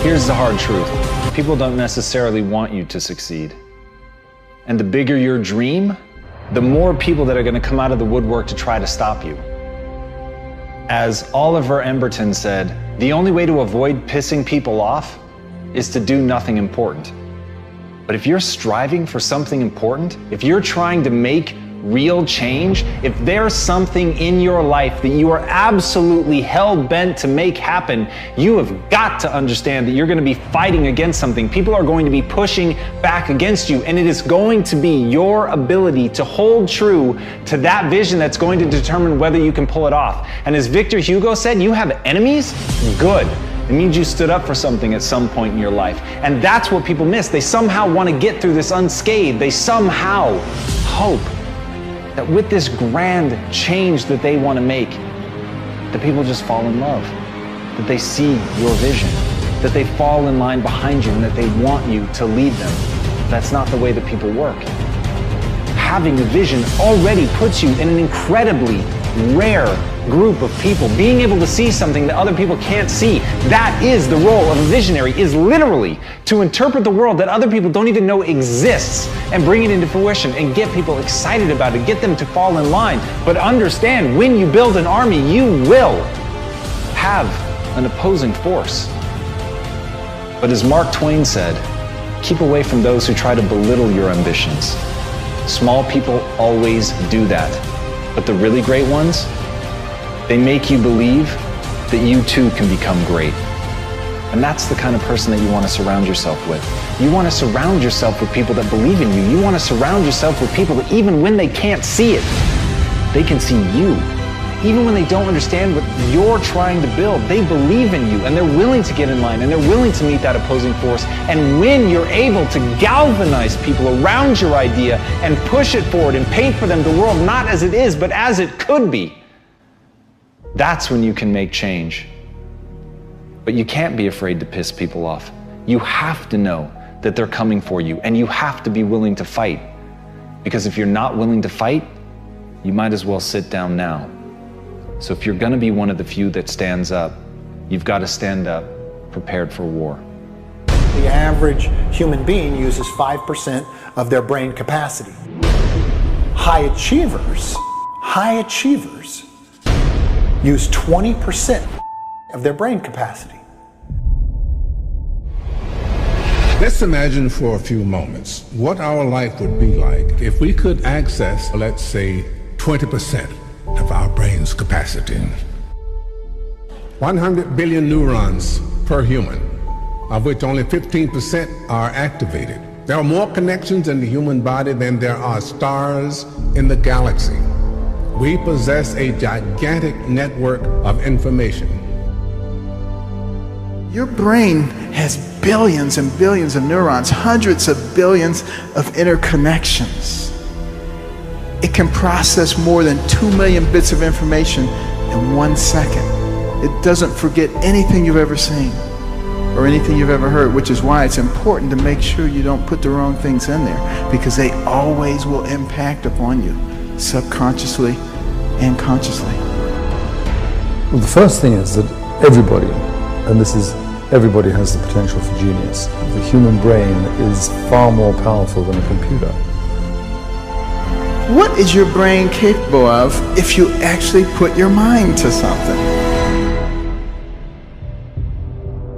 Here's the hard truth. People don't necessarily want you to succeed. And the bigger your dream, the more people that are going to come out of the woodwork to try to stop you. As Oliver Emberton said, the only way to avoid pissing people off is to do nothing important. But if you're striving for something important, if you're trying to make real change, if there's something in your life that you are absolutely hell-bent to make happen, you have got to understand that you're going to be fighting against something. People are going to be pushing back against you, and it is going to be your ability to hold true to that vision that's going to determine whether you can pull it off. And as Victor Hugo said, you have enemies? Good. It means you stood up for something at some point in your life. And that's what people miss. They somehow want to get through this unscathed. They somehow hope that with this grand change that they want to make, that people just fall in love, that they see your vision, that they fall in line behind you, and that they want you to lead them. That's not the way that people work. Having a vision already puts you in an incredibly rare group of people. Being able to see something that other people can't see, that is the role of a visionary, is literally to interpret the world that other people don't even know exists and bring it into fruition and get people excited about it, get them to fall in line. But understand, when you build an army, you will have an opposing force. But as Mark Twain said, keep away from those who try to belittle your ambitions. Small people always do that. But the really great ones, they make you believe that you too can become great. And that's the kind of person that you want to surround yourself with. You want to surround yourself with people that believe in you. You want to surround yourself with people that even when they can't see it, they can see you. Even when they don't understand what you're trying to build, they believe in you and they're willing to get in line and they're willing to meet that opposing force. And when you're able to galvanize people around your idea and push it forward and paint for them the world not as it is, but as it could be, that's when you can make change. But you can't be afraid to piss people off. You have to know that they're coming for you, and you have to be willing to fight. Because if you're not willing to fight, you might as well sit down now. So if you're gonna be one of the few that stands up, you've got to stand up prepared for war. The average human being uses 5% of their brain capacity. High achievers use 20% of their brain capacity. Let's imagine for a few moments what our life would be like if we could access, let's say, 20% of our brain's capacity. 100 billion neurons per human, of which only 15% are activated. There are more connections in the human body than there are stars in the galaxy. We possess a gigantic network of information. Your brain has billions and billions of neurons, hundreds of billions of interconnections. It can process more than 2 million bits of information in 1 second. It doesn't forget anything you've ever seen or anything you've ever heard, which is why it's important to make sure you don't put the wrong things in there, because they always will impact upon you, subconsciously and consciously. Well, the first thing is that everybody, and everybody has the potential for genius. The human brain is far more powerful than a computer. What is your brain capable of if you actually put your mind to something?